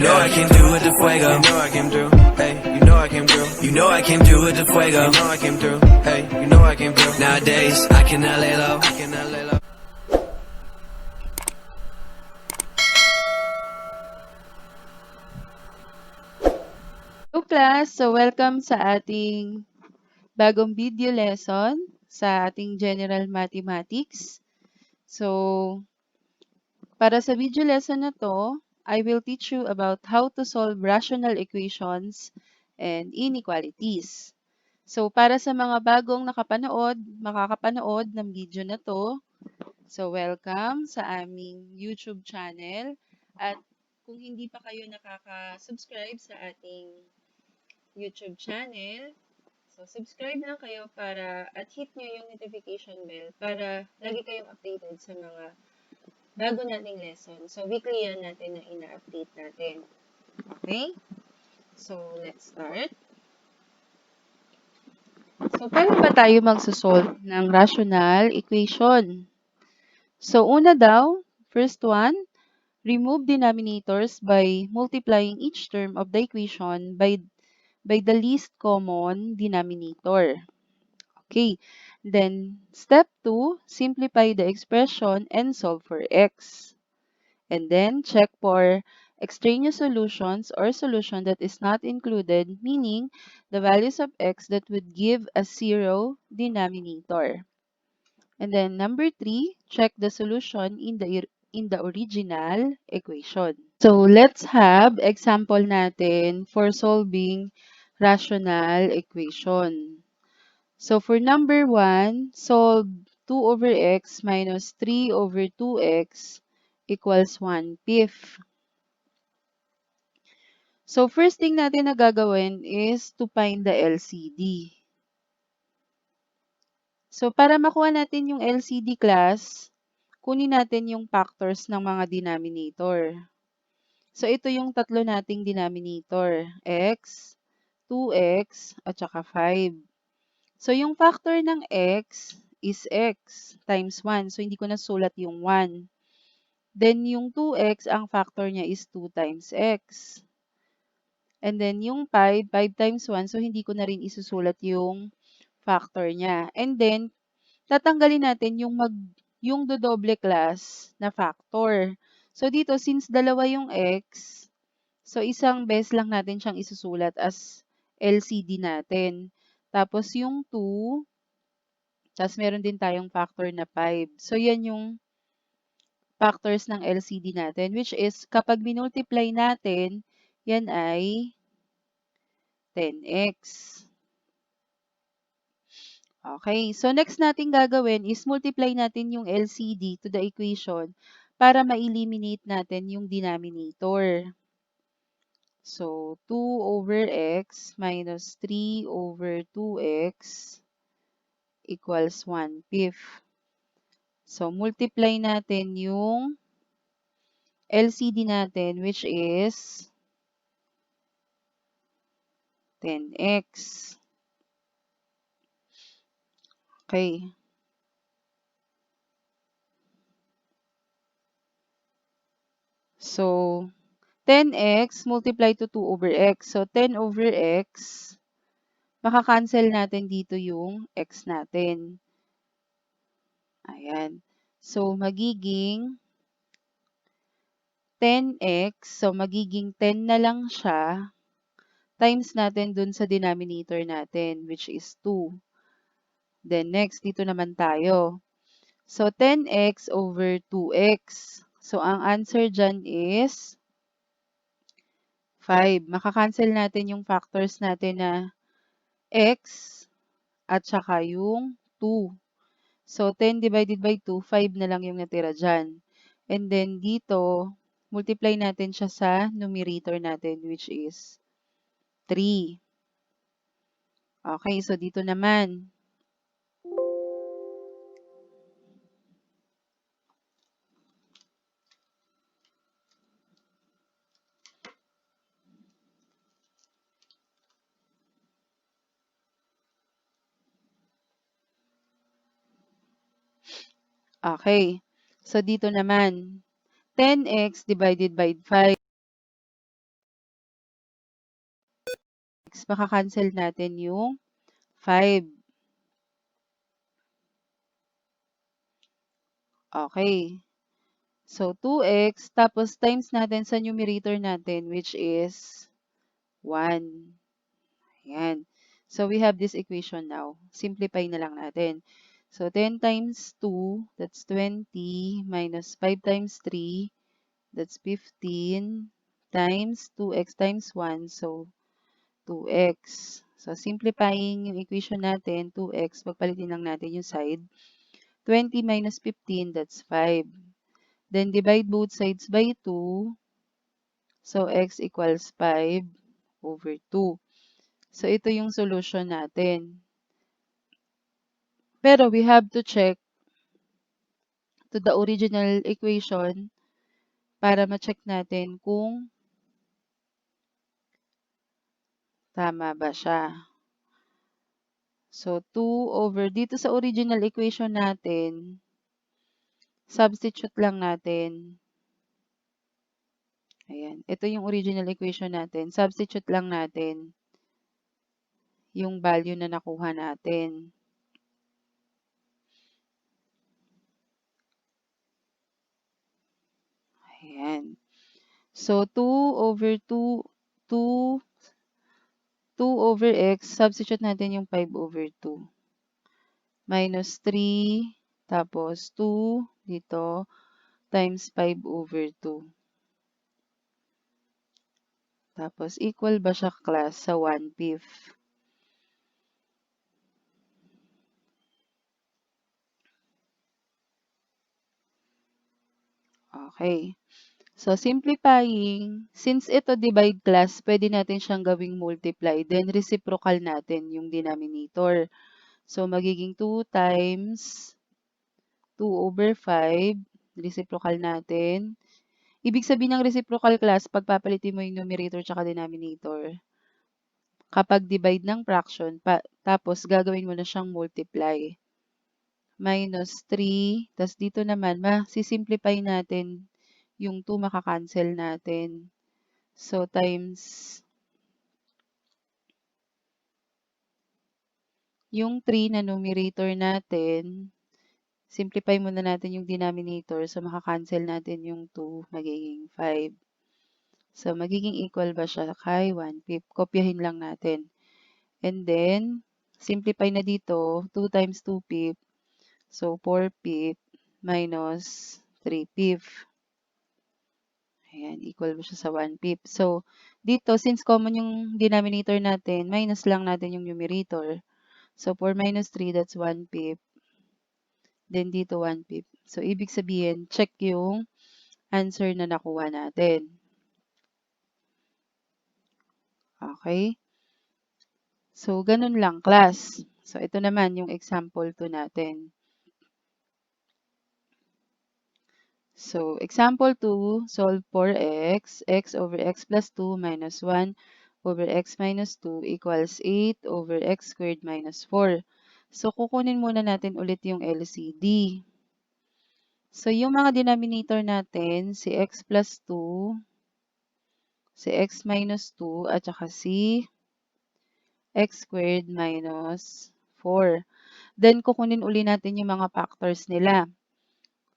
You know I came through with the fuego. You know I came through. Hey, you know I came through. You know I came through with the fuego. You know I came through. Hey, you know I came through. Nowadays I cannot lay low. I cannot lay low. Hello class! So welcome sa ating bagong video lesson sa ating General Mathematics. So para sa video lesson na to, I will teach you about how to solve rational equations and inequalities. So para sa mga bagong makakapanood ng video na to, so welcome sa aming YouTube channel. At kung hindi pa kayo nakaka-subscribe sa ating YouTube channel, so subscribe lang kayo at hit nyo yung notification bell para lagi kayong updated sa mga bago nating lesson. So weekly yan natin na ina-update natin. Okay? So let's start. So paano ba tayo magsosolve ng rational equation? So una daw, first one, remove denominators by multiplying each term of the equation by the least common denominator. Okay. Then, step 2, simplify the expression and solve for x. And then, check for extraneous solutions or solution that is not included, meaning the values of x that would give a zero denominator. And then, number 3, check the solution in the original equation. So, let's have example natin for solving rational equation. So, for number 1, solve 2 over x minus 3 over 2x equals 1/5. So, first thing natin na gagawin is to find the LCD. So, para makuha natin yung LCD class, kunin natin yung factors ng mga denominator. So, ito yung tatlo nating denominator, x, 2x, at saka 5. So, yung factor ng x is x times 1. So, hindi ko na sulat yung 1. Then, yung 2x, ang factor niya is 2 times x. And then, yung 5 times 1. So, hindi ko na rin isusulat yung factor niya. And then, tatanggalin natin yung dodoble class na factor. So, dito, since dalawa yung x, so isang beses lang natin siyang isusulat as LCD natin. Tapos, yung 2, tapos meron din tayong factor na 5. So, yan yung factors ng LCD natin, which is kapag minultiply natin, yan ay 10x. Okay, so next natin gagawin is multiply natin yung LCD to the equation para ma-eliminate natin yung denominator. So, 2 over x minus 3 over 2x equals 1/5. So, multiply natin yung LCD natin, which is 10x. Okay. So, 10x multiply to 2 over x. So, 10 over x, makakancel natin dito yung x natin. Ayan. So, magiging 10x. So, magiging 10 na lang siya times natin dun sa denominator natin, which is 2. Then, next, dito naman tayo. So, 10x over 2x. So, ang answer dyan is 5. Makakancel natin yung factors natin na x at saka yung 2. So, 10 divided by 2, 5 na lang yung natira dyan. And then, dito, multiply natin siya sa numerator natin, which is 3. Okay, so dito naman. Okay, so dito naman, 10x divided by 5. 2x, makakancel natin yung 5. Okay. So, 2x, tapos times natin sa numerator natin, which is 1. Ayan. So, we have this equation now. Simplify na lang natin. So, 10 times 2, that's 20, minus 5 times 3, that's 15, times 2x times 1, so 2x. So, simplifying yung equation natin, 2x, pagpalitin lang natin yung side. 20 minus 15, that's 5. Then, divide both sides by 2. So, x equals 5 over 2. So, ito yung solution natin. Pero, we have to check to the original equation para ma-check natin kung tama ba siya. So, 2 over, dito sa original equation natin, substitute lang natin. Ayan. Ito yung original equation natin. Substitute lang natin yung value na nakuha natin. Ayan. So, 2 over 2 over x, substitute natin yung 5 over 2. Minus 3, tapos 2 dito, times 5 over 2. Tapos, equal ba siya, class, sa 1/5? Okay. So, simplifying, since ito divide class, pwede natin siyang gawing multiply. Then, reciprocal natin yung denominator. So, magiging 2 times 2 over 5. Reciprocal natin. Ibig sabihin ng reciprocal class, pagpapalitin mo yung numerator tsaka denominator. Kapag divide ng fraction, tapos gagawin mo na siyang multiply. Minus 3. Tapos dito naman, masisimplify natin yung 2 makakancel natin. So, times yung 3 na numerator natin, simplify muna natin yung denominator. So, makakancel natin yung 2, magiging 5. So, magiging equal ba siya kay 1/5? Kopyahin lang natin. And then, simplify na dito, 2 times 2/5. So, 4/5 minus 3/5. Ayan, equal mo siya sa 1/5. So, dito, since common yung denominator natin, minus lang natin yung numerator. So, 4 minus 3, that's 1/5. Then, dito 1/5. So, ibig sabihin, check yung answer na nakuha natin. Okay? So, ganun lang, class. So, ito naman yung example 2 natin. So, example 2, solve for x. X over x plus 2 minus 1 over x minus 2 equals 8 over x squared minus 4. So, kukunin muna natin ulit yung LCD. So, yung mga denominator natin, si x plus 2, si x minus 2, at saka si x squared minus 4. Then, kukunin uli natin yung mga factors nila.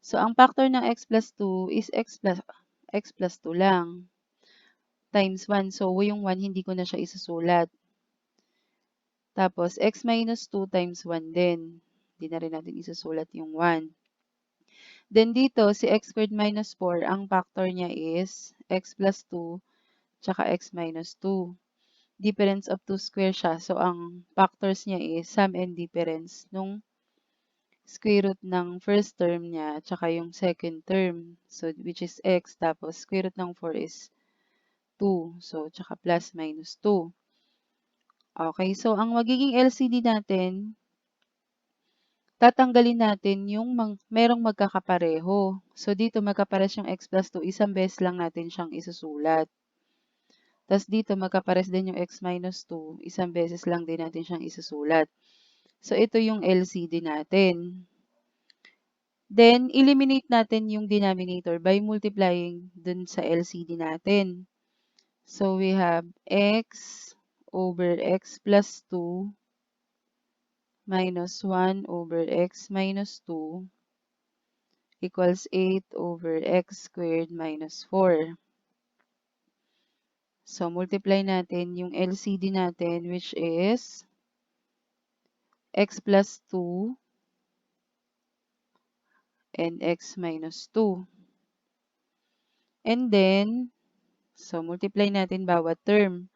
So, ang factor ng x plus 2 is x plus 2 lang. Times 1. So, yung 1, hindi ko na siya isusulat. Tapos, x minus 2 times 1 din. Hindi na rin natin isusulat yung 1. Then, dito, si x squared minus 4, ang factor niya is x plus 2 tsaka x minus 2. Difference of 2 square siya. So, ang factors niya is sum and difference nung square root ng first term niya, tsaka yung second term. So, which is x. Tapos, square root ng 4 is 2. So, tsaka plus minus 2. Okay. So, ang magiging LCD natin, tatanggalin natin yung merong magkakapareho. So, dito magkapares yung x plus 2. Isang beses lang natin siyang isusulat. Tapos, dito magkapares din yung x minus 2. Isang beses lang din natin siyang isusulat. So, ito yung LCD natin. Then, eliminate natin yung denominator by multiplying dun sa LCD natin. So, we have x over x plus 2 minus 1 over x minus 2 equals 8 over x squared minus 4. So, multiply natin yung LCD natin, which is x plus 2 and x minus 2. And then, so multiply natin bawat term.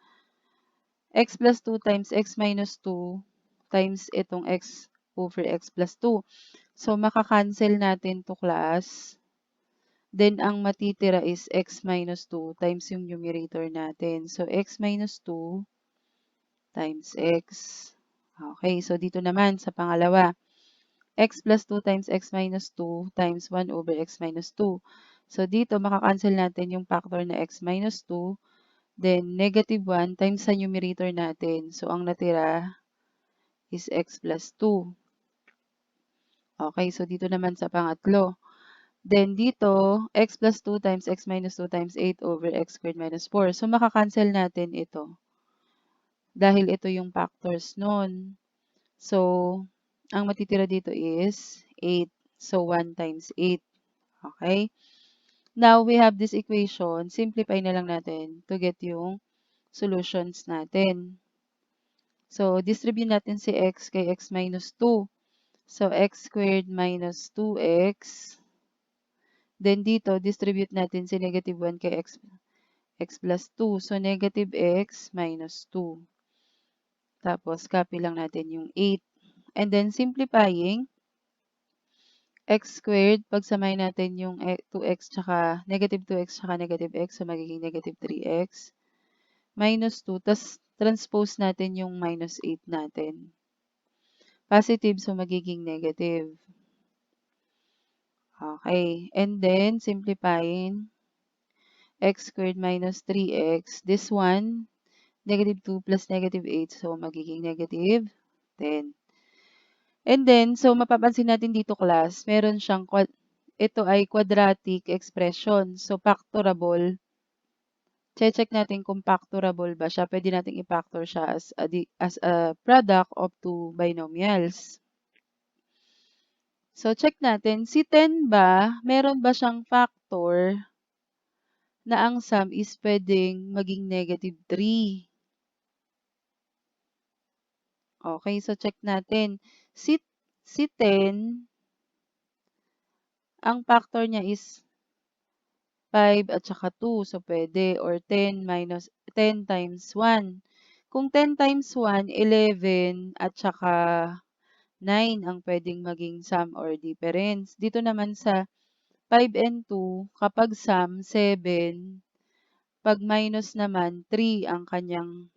X plus 2 times x minus 2 times itong x over x plus 2. So, makakancel natin to class. Then, ang matitira is x minus 2 times yung numerator natin. So, x minus 2 times x. Okay, so dito naman sa pangalawa, x plus 2 times x minus 2 times 1 over x minus 2. So, dito makakancel natin yung factor na x minus 2. Then, negative 1 times sa numerator natin. So, ang natira is x plus 2. Okay, so dito naman sa pangatlo. Then, dito, x plus 2 times x minus 2 times 8 over x squared minus 4. So, makakancel natin ito. Dahil ito yung factors nun. So, ang matitira dito is 8. So, 1 times 8. Okay? Now, we have this equation. Simplify na lang natin to get yung solutions natin. So, distribute natin si x kay x minus 2. So, x squared minus 2x. Then, dito, distribute natin si negative 1 kay x plus 2. So, negative x minus 2. Tapos, copy lang natin yung 8. And then, simplifying, x squared, pagsamahin natin yung 2x tsaka negative 2x tsaka negative x, so magiging negative 3x minus 2, tas transpose natin yung minus 8 natin. Positive, so magiging negative. Okay, and then simplifying, x squared minus 3x, this one, negative 2 plus negative 8, so magiging negative 10. And then, so mapapansin natin dito class, meron siyang, ito ay quadratic expression. So, factorable. Check natin kung factorable ba siya. Pwede natin i-factor siya as a product of two binomials. So, check natin. Si 10 ba, meron ba siyang factor na ang sum is pwedeng maging negative 3? Okay, so check natin. Si 10, ang factor niya is 5 at saka 2. So, pwede. Or 10 times 1. Kung 10 times 1, 11 at saka 9 ang pwedeng maging sum or difference. Dito naman sa 5 and 2, kapag sum, 7. Pag minus naman, 3 ang kanyang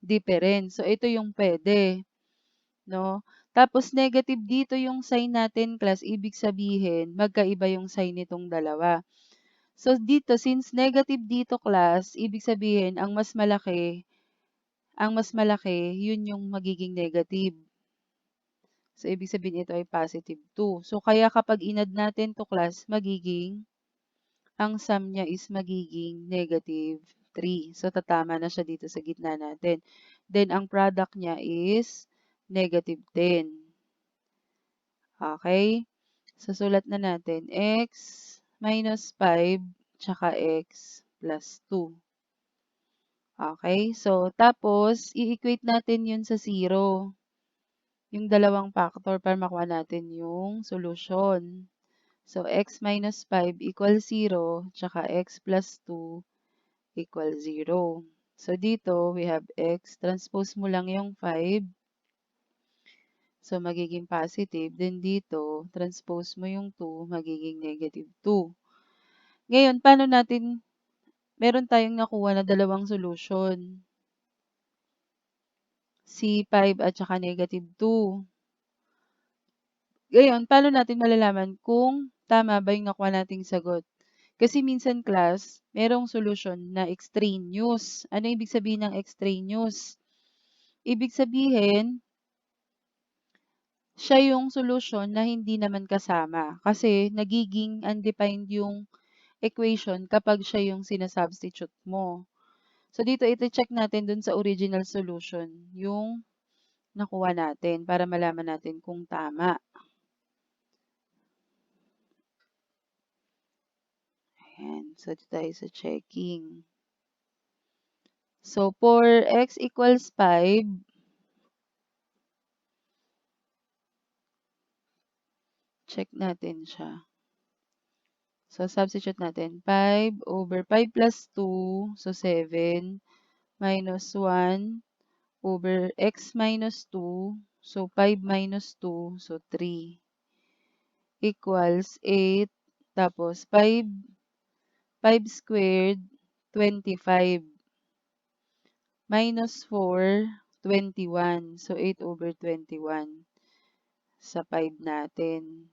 difference. So, ito yung pwede. No? Tapos, negative dito yung sign natin, class. Ibig sabihin, magkaiba yung sign nitong dalawa. So, dito, since negative dito, class, ibig sabihin, ang mas malaki, yun yung magiging negative. So, ibig sabihin ito ay positive 2. So, kaya kapag inad natin to class, ang sum niya is magiging negative 3. So, tatama na siya dito sa gitna natin. Then, ang product niya is negative 10. Okay? So, sulat na natin x minus 5 tsaka x plus 2. Okay? So, tapos, i-equate natin yun sa 0. Yung dalawang factor para makuha natin yung solution. So, x minus 5 equals 0, tsaka x plus 2 equals 0. So, dito, we have x. Transpose mo lang yung 5. So, magiging positive. Then, dito, transpose mo yung 2, magiging negative 2. Ngayon, paano natin, meron tayong nakuha na dalawang solution. Si 5 at saka negative 2. Ngayon, paano natin malalaman kung tama ba yung nakuha nating sagot? Kasi minsan class, merong solution na extraneous. Ano ibig sabihin ng extraneous? Ibig sabihin, siya yung solution na hindi naman kasama. Kasi nagiging undefined yung equation kapag siya yung sinasubstitute mo. So, dito iti-check natin dun sa original solution yung nakuha natin para malaman natin kung tama. Ayan. So, dito tayo sa checking. So, for x equals 5, check natin siya. So, substitute natin. 5 over 5 plus 2, so 7, minus 1 over x minus 2, so 5 minus 2, so 3, equals 8, tapos 5 squared, 25, minus 4, 21, so 8 over 21 sa 5 natin.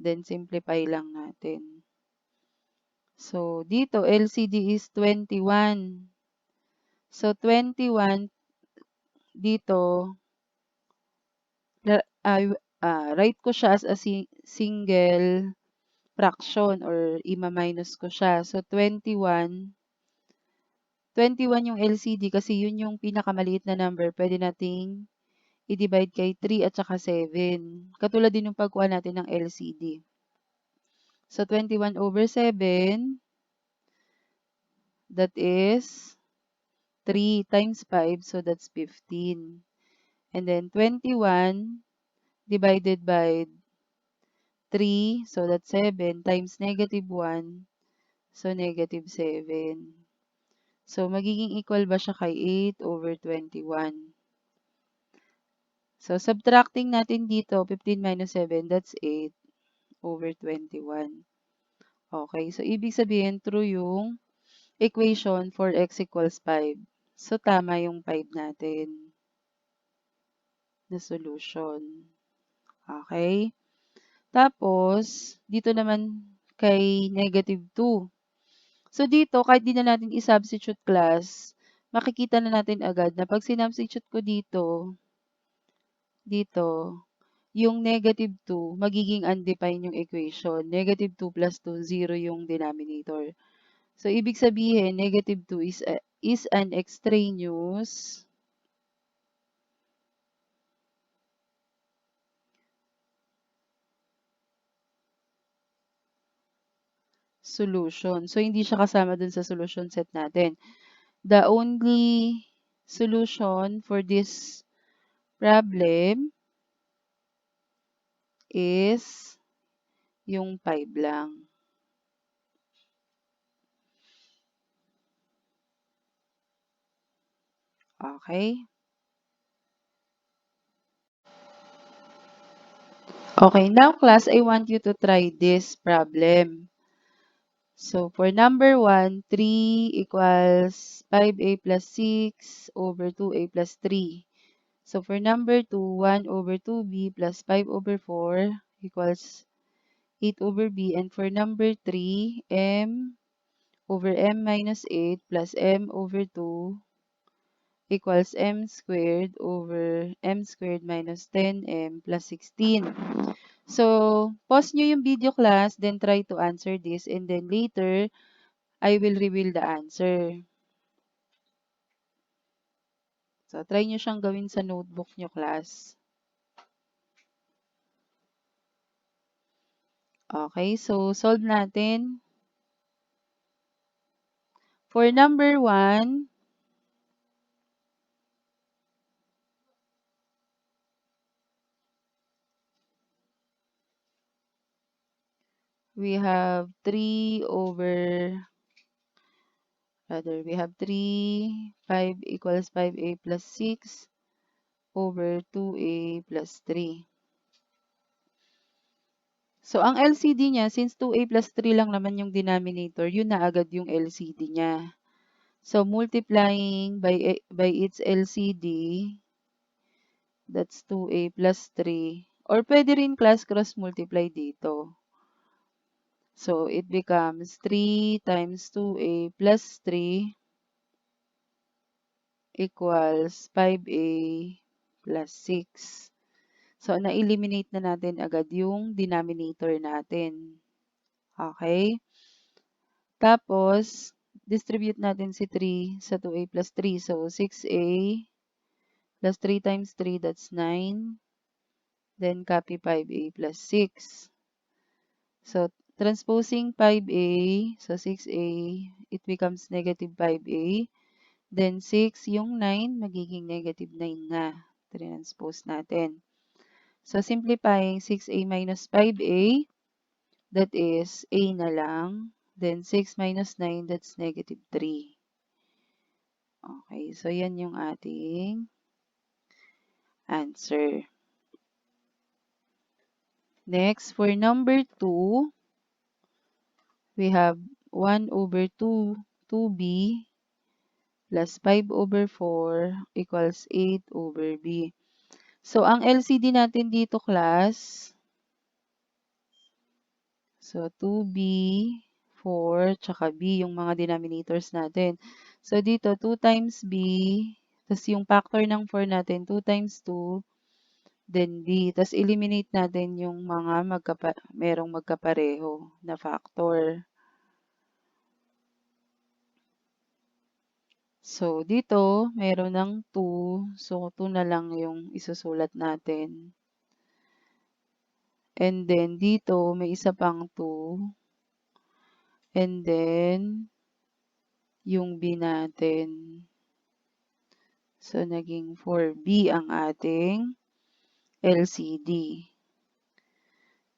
Then, simplify lang natin. So, dito, LCD is 21. So, 21 dito, write ko siya as a single fraction or ima-minus ko siya. So, 21 yung LCD kasi yun yung pinakamaliit na number. Pwede nating i-divide kay 3 at saka 7. Katulad din yung pagkuha natin ng LCD. So, 21 over 7, that is 3 times 5, so that's 15. And then 21 divided by 3, so that's 7 times negative 1, so negative 7. So, magiging equal ba siya kay 8 over 21? So, subtracting natin dito, 15 minus 7, that's 8 over 21. Okay, so ibig sabihin, true yung equation for x equals 5. So, tama yung 5 natin na solution. Okay? Tapos, dito naman kay negative 2. So, dito, kahit di na natin i-substitute class, makikita na natin agad na pag sinubstitute ko dito, yung negative 2, magiging undefined yung equation. Negative 2 plus 2, 0 yung denominator. So, ibig sabihin, negative 2 is an extraneous solution. So, hindi siya kasama dun sa solution set natin. The only solution for this problem is yung 5 lang. Okay? Okay, now class, I want you to try this problem. So, for number 1, 3 equals 5a plus 6 over 2a plus 3. So, for number 2, 1 over 2b plus 5 over 4 equals 8 over b. And for number 3, m over m minus 8 plus m over 2 equals m squared over m squared minus 10m plus 16. So, pause nyo yung video class, then try to answer this, and then later, I will reveal the answer. So, try nyo siyang gawin sa notebook nyo, class. Okay, so solve natin. For number 1, we have 3 5 equals 5a plus 6 over 2a plus 3. So, ang LCD niya, since 2a plus 3 lang naman yung denominator, yun na agad yung LCD niya. So, multiplying by its LCD, that's 2a plus 3. Or pwede rin class cross multiply dito. So, it becomes 3 times 2a plus 3 equals 5a plus 6. So, na-eliminate na natin agad yung denominator natin. Okay? Tapos, distribute natin si 3 sa 2a plus 3. So, 6a plus 3 times 3, that's 9. Then, copy 5a plus 6. So, transposing 5a, so 6a, it becomes negative 5a. Then, 6, yung 9, magiging negative 9 na. Transpose natin. So, simplifying 6a minus 5a, that is a na lang. Then, 6 minus 9, that's negative 3. Okay, so yan yung ating answer. Next, for number 2, we have 1 over 2b plus 5 over 4 equals 8 over b. So, ang LCD natin dito, class, so 2b, 4, tsaka b, yung mga denominators natin. So, dito, 2 times b, tapos yung factor ng 4 natin, 2 times 2, then b. Tapos, eliminate natin yung mga merong magkapareho na factor. So, dito, meron ng 2. So, 2 na lang yung isusulat natin. And then, dito, may isa pang 2. And then, yung b natin. So, naging 4b ang ating LCD.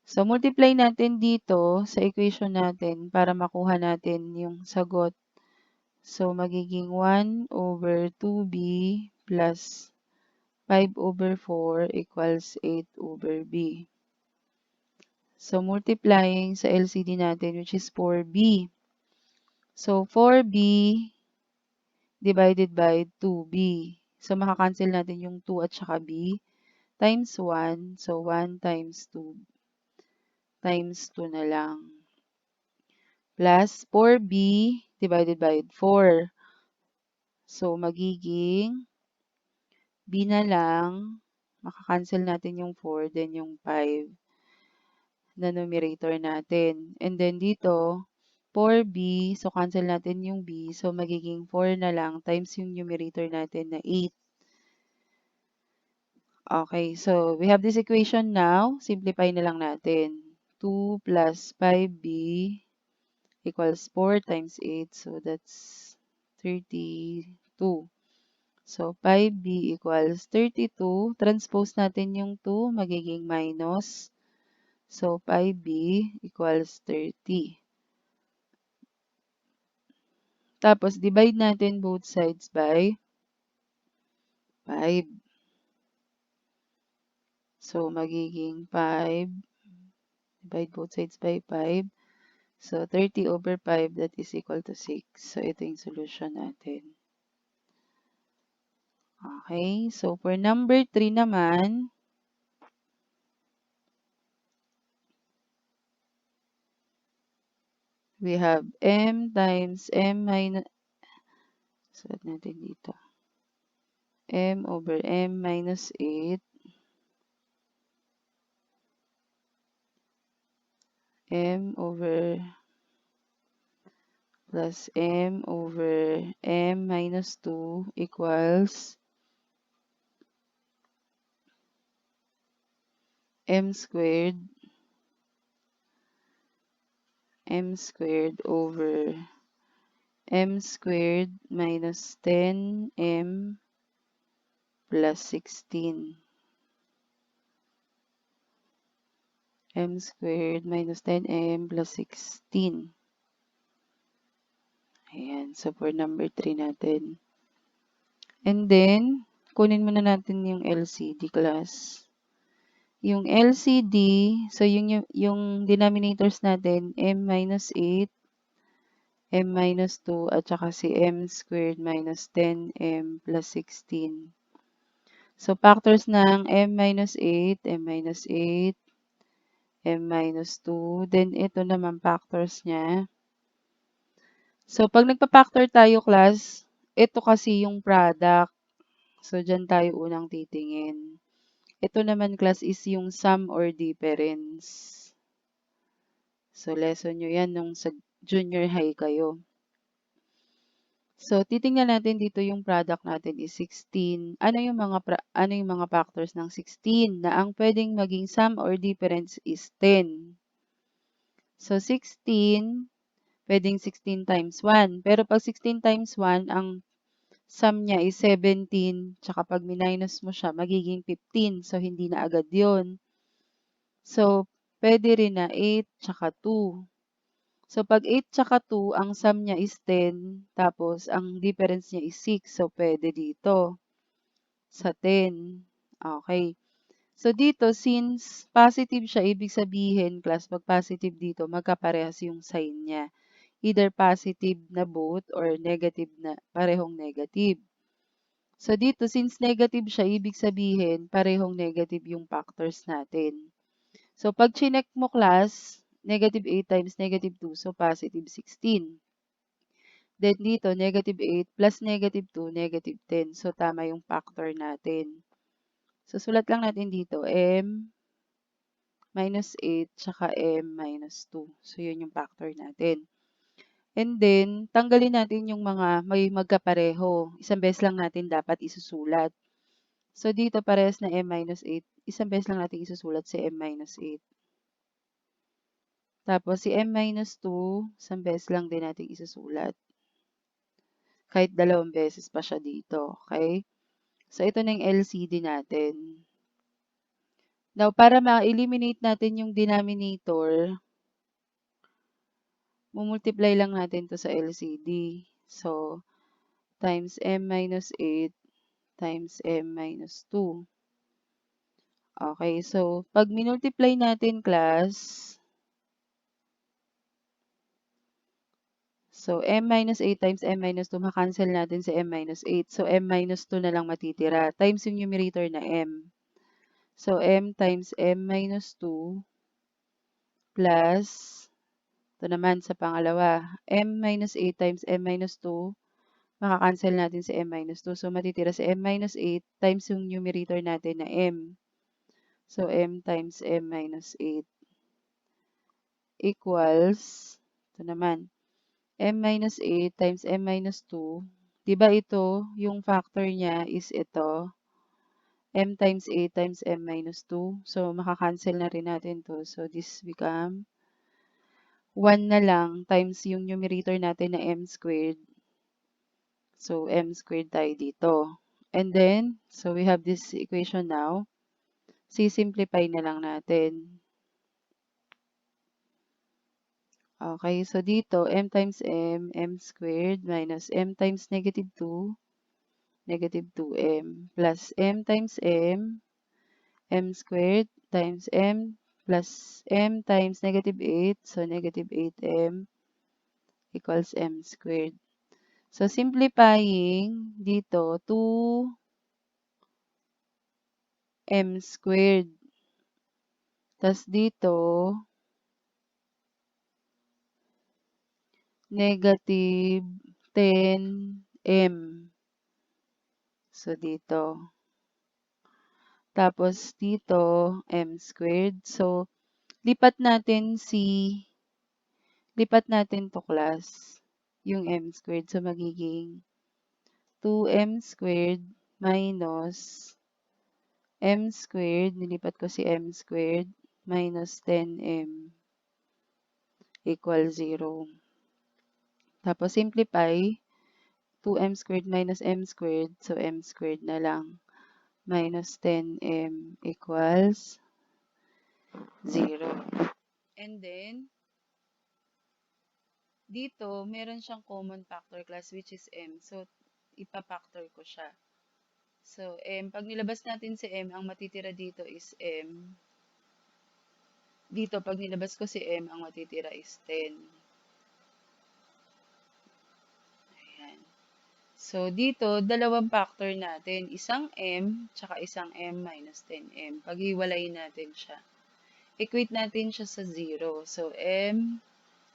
So, multiply natin dito sa equation natin para makuha natin yung sagot. So, magiging 1 over 2b plus 5 over 4 equals 8 over b. So, multiplying sa LCD natin, which is 4b. So, 4b divided by 2b. So, makakancel natin yung 2 at saka b times 1. So, 1 times 2 times 2 na lang. Plus 4b divided by 4. So, magiging b na lang. Makakancel natin yung 4, then yung 5 na numerator natin. And then dito, 4b, so cancel natin yung b. So, magiging 4 na lang times yung numerator natin na 8. Okay, so we have this equation now. Simplify na lang natin. 2 plus 5b equals 4 times 8. So, that's 32. So, 5b equals 32. Transpose natin yung 2, magiging minus. So, 5b equals 30. Tapos, divide natin both sides by 5. So, magiging 5. Divide both sides by 5. So, 30 over 5, that is equal to 6. So, ito yung solution natin. Okay. So, for number 3 naman, we have m times m minus, sulat natin dito, m over m minus 8, m over plus m over m minus 2 equals m squared over m squared minus 10m plus 16. M squared minus 10m plus 16. Ayan. So, for number 3 natin. And then, kunin muna natin yung LCD, class. Yung LCD, so yung denominators natin, m minus 8, m minus 2, at saka si m squared minus 10m plus 16. So, factors ng m minus 8, m minus 8, m minus 2. Then, ito naman factors niya. So, pag nagpa-factor tayo, class, ito kasi yung product. So, dyan tayo unang titingin. Ito naman, class, is yung sum or difference. So, lesson nyo yan nung sa junior high kayo. So, titingnan natin dito yung product natin is 16. Ano yung mga factors ng 16 na ang pwedeng maging sum or difference is 10. So, 16, pwedeng 16 times 1. Pero pag 16 times 1, ang sum niya is 17, tsaka pag minus mo siya, magiging 15. So, hindi na agad yun. So, pwede rin na 8 tsaka 2. So, pag 8 tsaka 2, ang sum niya is 10, tapos ang difference niya is 6. So, pwede dito sa 10. Okay. So, dito, since positive siya, ibig sabihin, class, pag positive dito, magkaparehas yung sign niya. Either positive na both or negative na parehong negative. So, dito, since negative siya, ibig sabihin, parehong negative yung factors natin. So, pag chinek mo, class, negative 8 times negative 2, so positive 16. Then dito, negative 8 plus negative 2, negative 10. So, tama yung factor natin. So, sulat lang natin dito, m minus 8, tsaka m minus 2. So, yun yung factor natin. And then, tanggalin natin yung mga may magkapareho. Isang beses lang natin dapat isusulat. So, dito parehas na m minus 8. Isang beses lang natin isusulat si m minus 8. Tapos, si m minus 2, isang beses lang din natin isusulat. Kahit dalawang beses pa siya dito. Okay? So, ito na yung LCD natin. Now, para ma-eliminate natin yung denominator, mumultiply lang natin to sa LCD. So, times m minus 8 times m minus 2. Okay, so, pag minultiply natin, class, so, m minus 8 times m minus 2, makancel natin si m minus 8. So, m minus 2 na lang matitira, times yung numerator na m. So, m times m minus 2 plus, ito naman sa pangalawa, m minus 8 times m minus 2, makakancel natin si m minus 2. So, matitira si m minus 8 times yung numerator natin na m. So, m times m minus 8 equals, ito naman, m minus 8 times m minus 2. Diba ito, yung factor niya is ito, m times 8 times m minus 2. So, makakancel na rin natin to. So, this become 1 na lang times yung numerator natin na m squared. So, m squared tayo dito. And then, so we have this equation now. Si-simplify na lang natin. Okay, so dito, m times m squared minus m times negative 2, negative 2m, plus m times m squared times m plus m times negative 8, so negative 8m equals m squared. So, simplifying dito, 2m squared. Tas dito, negative 10m. So, dito. Tapos, dito, m squared. So, lipat natin to, class, yung m squared. So, magiging 2m squared minus m squared, nilipat ko si m squared, minus 10m equals 0. Tapos, simplify, 2m squared minus m squared, so m squared na lang, minus 10m equals 0. And then, dito, meron siyang common factor, class, which is m. So, ipa-factor ko siya. So, m, pag nilabas natin si m, ang matitira dito is m. Dito, pag nilabas ko si m, ang matitira is 10. Ayan. So, dito, dalawang factor natin. Isang m, tsaka isang m minus 10m. Paghiwalayin natin siya. Equate natin siya sa 0. So, m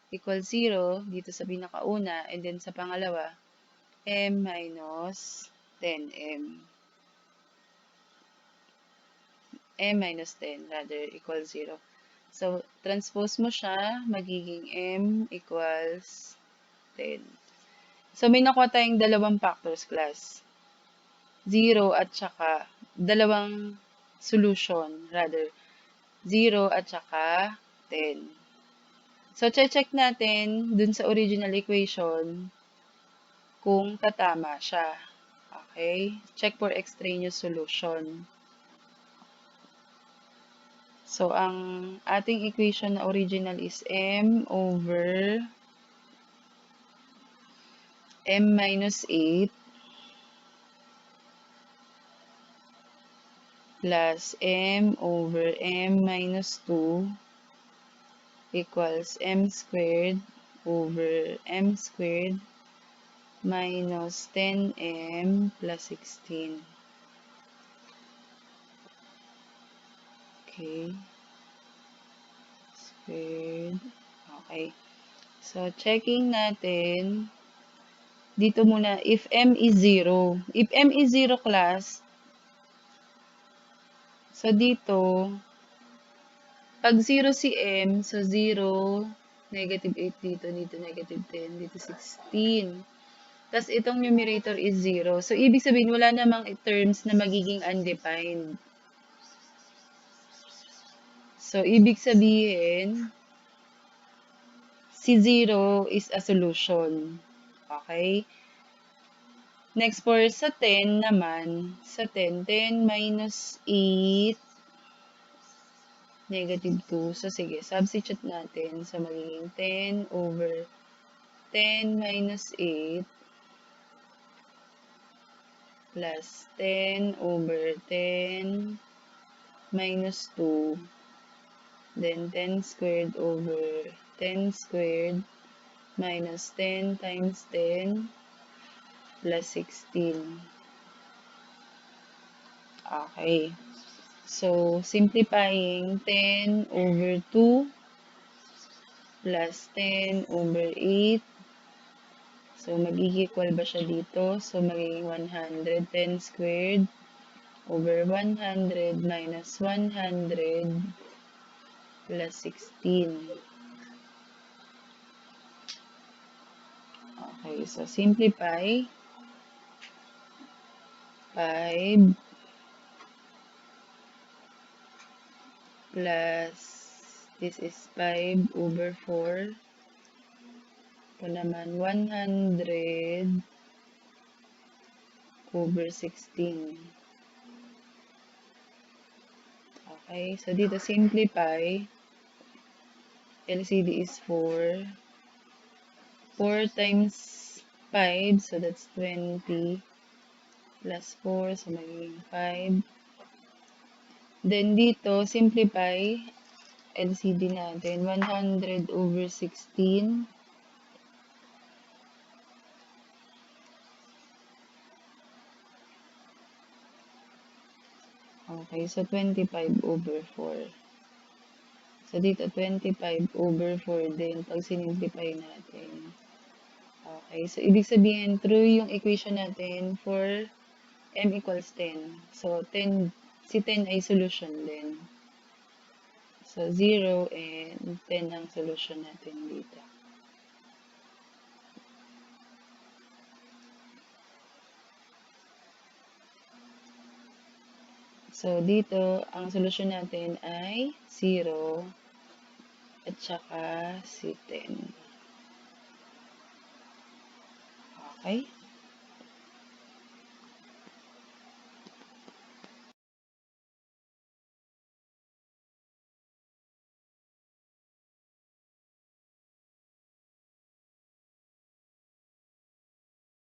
equals 0 dito sa pinakauna. And then, sa pangalawa, m minus 10m. m minus 10, rather, equals 0. So, transpose mo siya, magiging m equals 10. So, may nakuha tayong dalawang factors class. 0 at saka dalawang solution, rather. 0 at saka 10. So, check natin dun sa original equation kung tatama siya. Okay? Check for extraneous solution. So, ang ating equation na original is m over m minus 8 plus m over m minus 2 equals m squared over m squared minus 10m plus 16. Okay. Squared. Okay. So, checking natin. Dito muna, if m is 0. If m is 0 class, so dito, pag 0 si m, so 0, negative 8 dito, dito negative 10, dito 16. Tapos itong numerator is 0. So, ibig sabihin, wala namang terms na magiging undefined. So, ibig sabihin, si 0 is a solution. Okay? Next, for sa 10 naman, sa 10, 10 minus 8, negative 2. So, sige, substitute natin. So, magiging 10 over 10 minus 8 plus 10 over 10 minus 2. Then, 10 squared over 10 squared minus 10 times 10 plus 16. Okay. So, simplifying 10 over 2 plus 10 over 8. So, mag-equal ba siya dito? So, magiging 100. 10 squared over 100 minus 100 plus 16. Okay, so simplify. 5 plus, this is 5 over 4. Ito naman, 100 over 16. Okay, so dito simplify. LCD is 4. 4 times 5, so that's 20. Plus 4, so magiging 5. Then dito, simplify. LCD natin, 100 over 16. Okay, so 25 over 4. So dito, 25 over 4 din pag sinimplify natin. Okay, so ibig sabihin, true yung equation natin for m equals 10. So, 10, si 10 ay solution din. So, 0 and 10 ang solution natin dito. So, dito, ang solution natin ay 0 at saka si 10. Okay?